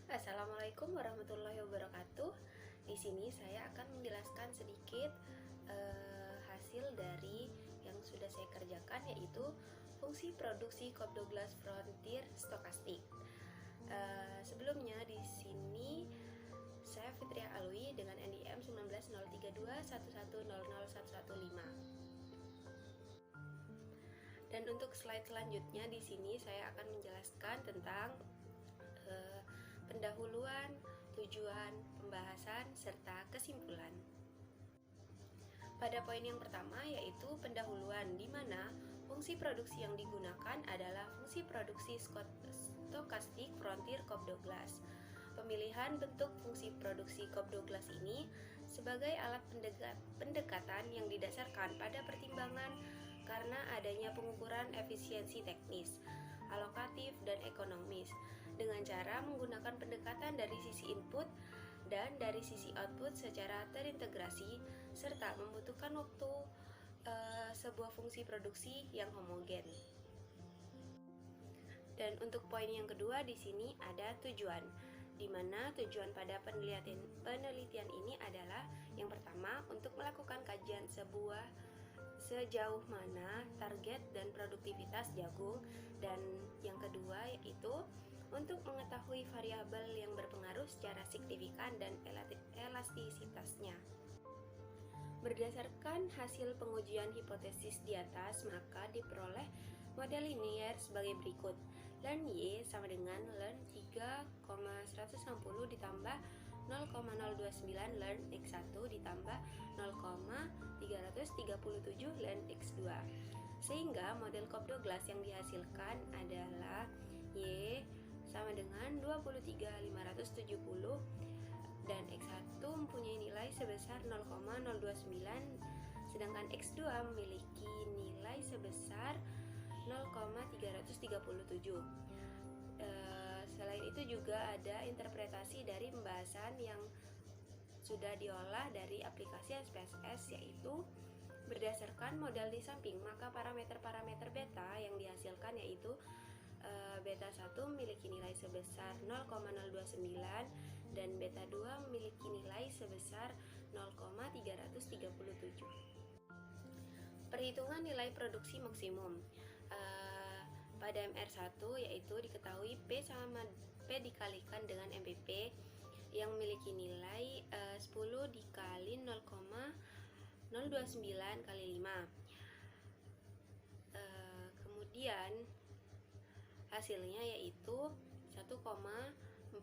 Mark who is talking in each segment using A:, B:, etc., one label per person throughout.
A: Assalamualaikum warahmatullahi wabarakatuh. Di sini saya akan menjelaskan sedikit hasil dari yang sudah saya kerjakan, yaitu fungsi produksi Cobdoglass Frontier Stokastik. Sebelumnya di sini saya Fitria Alwi dengan NIM 1903211000115. Dan untuk slide selanjutnya di sini saya akan menjelaskan tentang pendahuluan, tujuan, pembahasan, serta kesimpulan. Pada poin yang pertama yaitu pendahuluan, di mana fungsi produksi yang digunakan adalah fungsi produksi stokastik Frontier Cobdoglass. Pemilihan bentuk fungsi produksi Cobdoglass ini sebagai alat pendekatan yang didasarkan pada pertimbangan karena adanya pengukuran efisiensi teknis, alokatif, dan ekonomis dengan cara menggunakan pendekatan dari sisi input dan dari sisi output secara terintegrasi serta membutuhkan waktu sebuah fungsi produksi yang homogen. Dan untuk poin yang kedua di sini ada tujuan, di mana tujuan pada penelitian ini adalah yang pertama untuk melakukan kajian sejauh mana target dan produktivitas jagung, dan yang kedua yaitu untuk mengetahui variabel yang berpengaruh secara signifikan dan elastisitasnya. Berdasarkan hasil pengujian hipotesis di atas, maka diperoleh model linier sebagai berikut. Ln Y sama dengan ln 3,160 ditambah 0,029 ln X1 ditambah 0,337 ln X2, sehingga model Cobdoglass yang dihasilkan adalah Y sama dengan 23.570 dan X1 mempunyai nilai sebesar 0,029, sedangkan X2 memiliki nilai sebesar 0,337. Selain itu juga ada interpretasi dari pembahasan yang sudah diolah dari aplikasi SPSS, yaitu berdasarkan model di samping, maka parameter-parameter beta yang dihasilkan yaitu beta 1 memiliki nilai sebesar 0,029 dan beta 2 memiliki nilai sebesar 0,337. Perhitungan nilai produksi maksimum pada MR1 yaitu diketahui P dikalikan dengan MPP yang memiliki nilai 10 dikali 0,029 kali 5. Kemudian hasilnya yaitu 1,45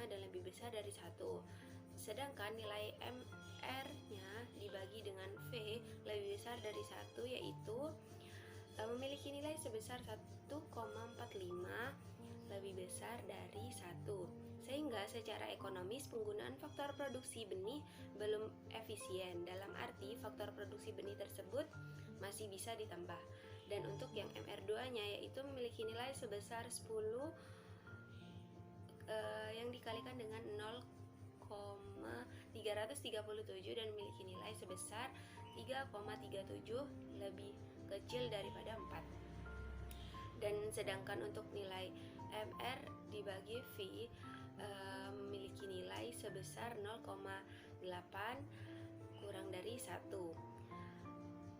A: dan lebih besar dari 1. Sedangkan nilai MR-nya dibagi dengan V lebih besar dari 1 yaitu memiliki nilai sebesar 1,45 lebih besar dari 1, sehingga secara ekonomis penggunaan faktor produksi benih belum efisien, dalam arti faktor produksi benih tersebut masih bisa ditambah. Dan untuk yang MR2 nya yaitu memiliki nilai sebesar 10 yang dikalikan dengan 0,337 dan memiliki nilai sebesar 3,37 lebih kecil daripada 4. Dan sedangkan untuk nilai MR dibagi V memiliki nilai sebesar 0,8 kurang dari 1,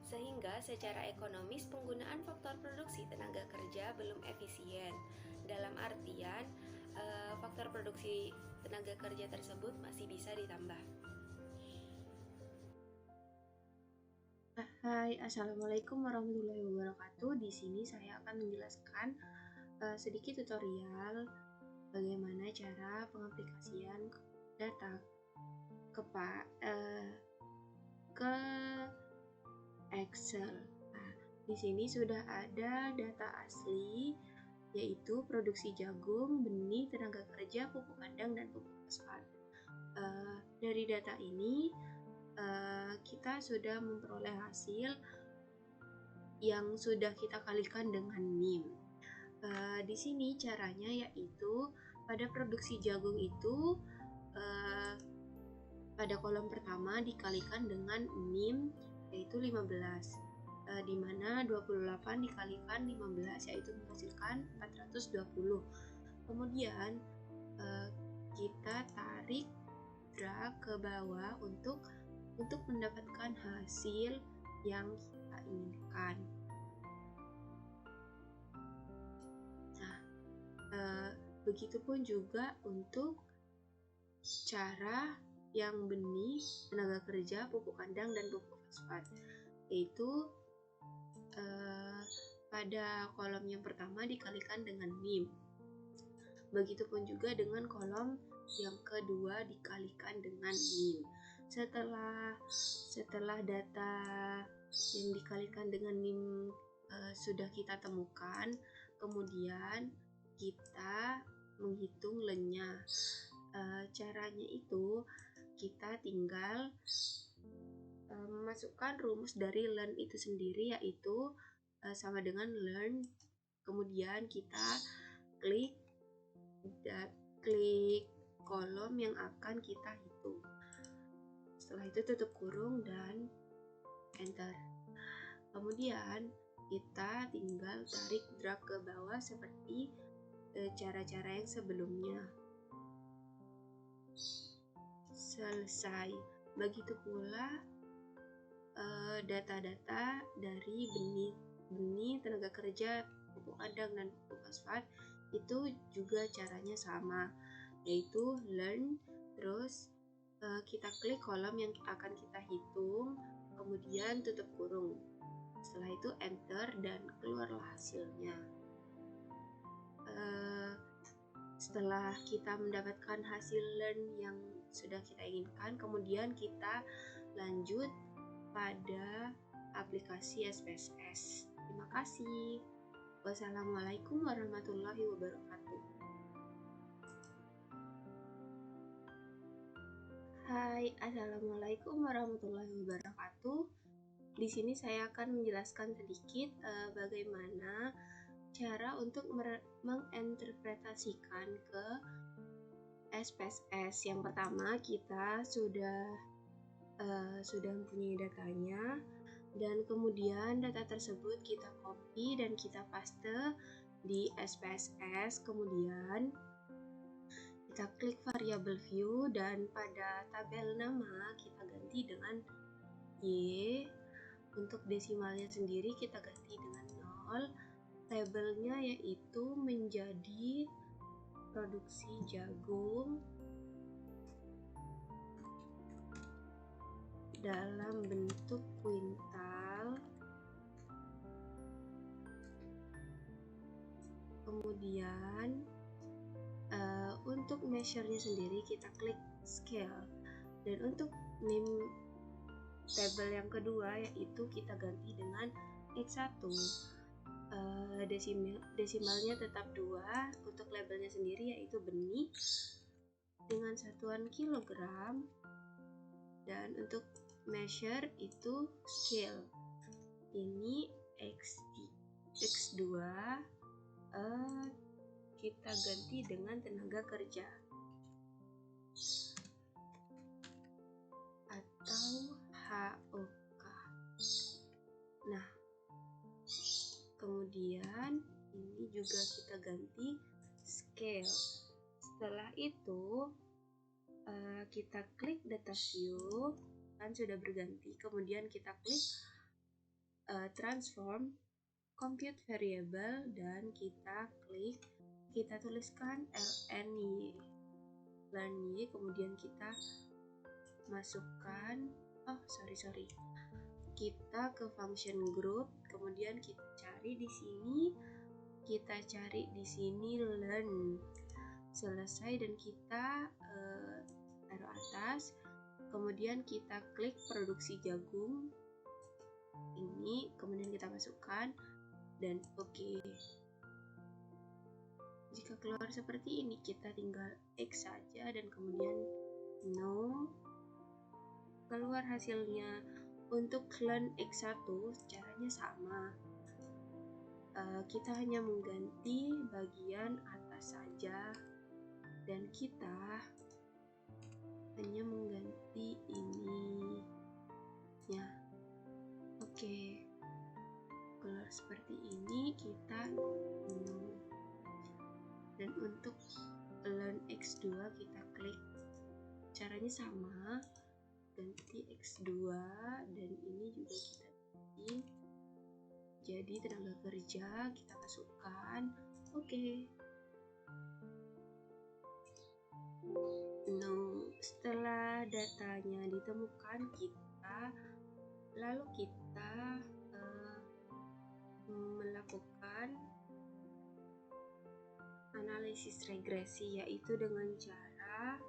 A: sehingga secara ekonomis penggunaan faktor produksi tenaga kerja belum efisien, dalam artian faktor produksi tenaga kerja tersebut masih bisa ditambah.
B: Hai, Assalamualaikum warahmatullahi wabarakatuh. Di sini saya akan menjelaskan sedikit tutorial bagaimana cara pengaplikasian data ke Excel. Nah, di sini sudah ada data asli, yaitu produksi jagung, benih, tenaga kerja, pupuk kandang, dan pupuk fosfat. Dari data ini kita sudah memperoleh hasil yang sudah kita kalikan dengan NIM. Di sini caranya yaitu pada produksi jagung itu pada kolom pertama dikalikan dengan NIM yaitu 15, di mana 28 dikalikan 15 yaitu menghasilkan 420. Kemudian kita tarik drag ke bawah untuk mendapatkan hasil yang kita inginkan. Nah, begitupun juga untuk cara yang benih, tenaga kerja, pupuk kandang, dan pupuk fosfat, yaitu pada kolom yang pertama dikalikan dengan NIM. Begitupun juga dengan kolom yang kedua dikalikan dengan NIM. Setelah data yang dikalikan dengan NIM sudah kita temukan, kemudian kita menghitung lennya. Caranya itu kita tinggal memasukkan rumus dari len itu sendiri, yaitu sama dengan learn, kemudian kita klik kolom yang akan kita hitung. Setelah itu tutup kurung dan enter. Kemudian kita tinggal tarik drag ke bawah seperti cara-cara yang sebelumnya. Selesai. Begitu pula data-data dari benih, tenaga kerja, pupuk kandang, dan pupuk fosfat itu juga caranya sama, yaitu learn, terus kita klik kolom yang akan kita hitung, kemudian tutup kurung. Setelah itu enter dan keluarlah hasilnya. Setelah kita mendapatkan hasil learn yang sudah kita inginkan, kemudian kita lanjut pada aplikasi SPSS. Terima kasih. Wassalamualaikum warahmatullahi wabarakatuh. Hai, assalamualaikum warahmatullahi wabarakatuh. Di sini saya akan menjelaskan sedikit bagaimana cara untuk menginterpretasikan ke SPSS. Yang pertama, kita sudah mempunyai datanya, dan kemudian data tersebut kita copy dan kita paste di SPSS. Kemudian kita klik variable view dan pada tabel nama kita ganti dengan Y. Untuk desimalnya sendiri kita ganti dengan 0. Labelnya yaitu menjadi produksi jagung dalam bentuk kuintal. Kemudian untuk measure-nya sendiri kita klik scale, dan untuk name tabel yang kedua yaitu kita ganti dengan X1. Desimalnya tetap 2. Untuk labelnya sendiri yaitu benih dengan satuan kilogram, dan untuk measure itu scale. Ini X2 kita ganti dengan tenaga kerja atau HOK. Nah, kemudian ini juga kita ganti scale. Setelah itu kita klik data view, kan sudah berganti. Kemudian kita klik transform compute variable dan kita tuliskan lny, kemudian kita masukkan kita ke function group, kemudian kita cari di sini learn. Selesai dan kita taruh atas, kemudian kita klik produksi jagung ini, kemudian kita masukkan dan oke. Jika keluar seperti ini, kita tinggal X saja dan kemudian no, keluar hasilnya. Untuk learn X1 caranya sama, kita hanya mengganti bagian atas saja dan kita hanya mengganti ini ya. Oke, keluar seperti ini, kita no. Dan untuk learn X2 kita caranya sama, ganti X2 dan ini juga kita ganti. Jadi tenaga kerja kita masukkan. Oke. Setelah datanya ditemukan, lalu kita melakukan analisis regresi, yaitu dengan cara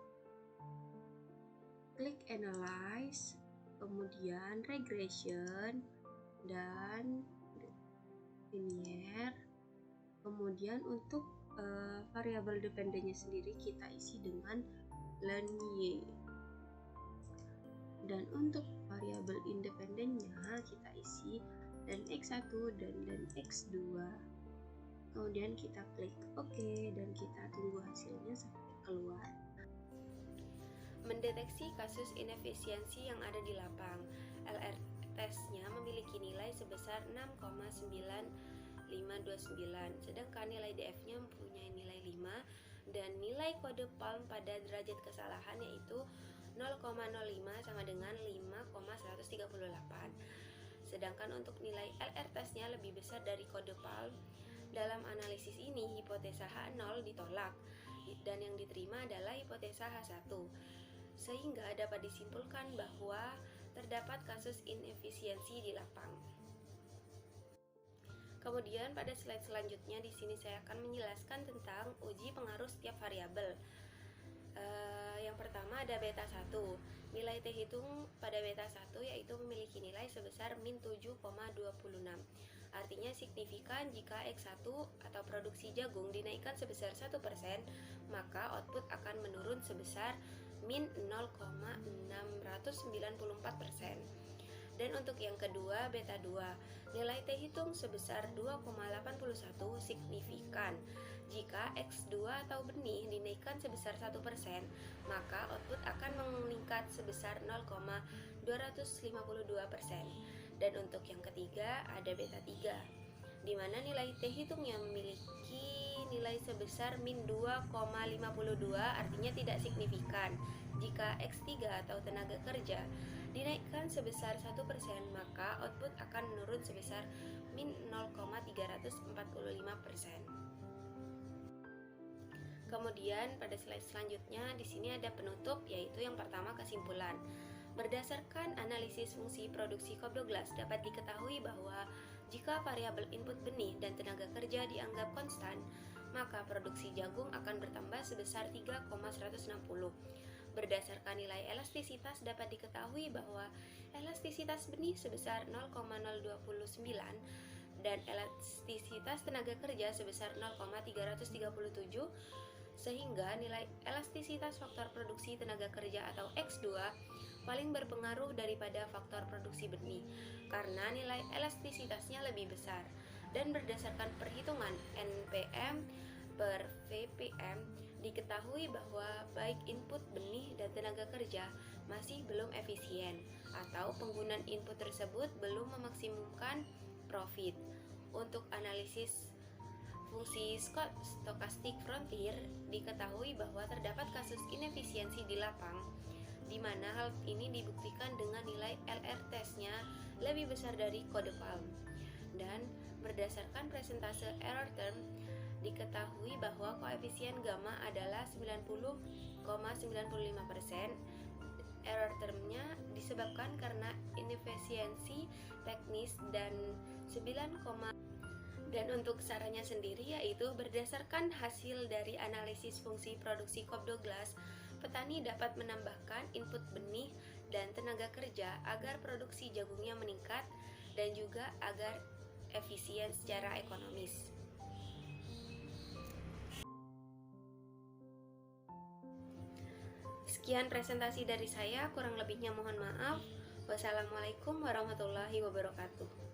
B: klik analyze, kemudian regression dan linear. Kemudian untuk variabel dependennya sendiri kita isi dengan len y. Dan untuk variabel independennya kita isi dan X1 dan X2. Kemudian kita klik OK dan kita tunggu hasilnya sampai keluar.
A: Mendeteksi kasus inefisiensi yang ada di lapang. LR testnya memiliki nilai sebesar 6,9529, sedangkan nilai DF-nya mempunyai nilai 5 dan nilai kode PALM pada derajat kesalahan yaitu 0,05 sama dengan 5,138. Sedangkan untuk nilai LR testnya lebih besar dari kode PALM. Dalam analisis ini, hipotesa H0 ditolak dan yang diterima adalah hipotesa H1, sehingga dapat disimpulkan bahwa terdapat kasus inefisiensi di lapang. Kemudian pada slide selanjutnya di sini saya akan menjelaskan tentang uji pengaruh setiap variabel. Yang pertama ada beta 1. Nilai T hitung pada beta 1 yaitu memiliki nilai sebesar min 7,26. Artinya signifikan jika X1 atau produksi jagung dinaikkan sebesar 1%, maka output akan menurun sebesar min 0,694%. Dan untuk yang kedua, beta 2, nilai T hitung sebesar 2,81 signifikan. Jika X2 atau benih dinaikkan sebesar 1%, maka output akan meningkat sebesar 0,252%. Dan untuk yang ketiga, ada beta 3, di mana nilai T hitungnya memiliki nilai sebesar min 2,52, artinya tidak signifikan. Jika X3 atau tenaga kerja dinaikkan sebesar 1%, maka output akan menurun sebesar min 0,345%. Kemudian pada slide selanjutnya di sini ada penutup, yaitu yang pertama kesimpulan. Berdasarkan analisis fungsi produksi Cobdoglas dapat diketahui bahwa jika variabel input benih dan tenaga kerja dianggap konstan, maka produksi jagung akan bertambah sebesar 3,160. Berdasarkan nilai elastisitas dapat diketahui bahwa elastisitas benih sebesar 0,029 dan elastisitas tenaga kerja sebesar 0,337, sehingga nilai elastisitas faktor produksi tenaga kerja atau X2 paling berpengaruh daripada faktor produksi benih karena nilai elastisitasnya lebih besar. Dan berdasarkan perhitungan NPM per VPM diketahui bahwa baik input benih dan tenaga kerja masih belum efisien atau penggunaan input tersebut belum memaksimumkan profit. Untuk analisis fungsi stokastik frontier diketahui bahwa terdapat kasus inefisiensi di lapang, di mana hal ini dibuktikan dengan nilai LR testnya lebih besar dari kode PALM. Dan berdasarkan presentase error term diketahui bahwa koefisien gamma adalah 90,95%. Error termnya disebabkan karena inefisiensi teknis dan dan untuk caranya sendiri yaitu berdasarkan hasil dari analisis fungsi produksi Cobdoglas, petani dapat menambahkan input benih dan tenaga kerja agar produksi jagungnya meningkat dan juga agar efisien secara ekonomis. Sekian presentasi dari saya, kurang lebihnya mohon maaf. Wassalamualaikum warahmatullahi wabarakatuh.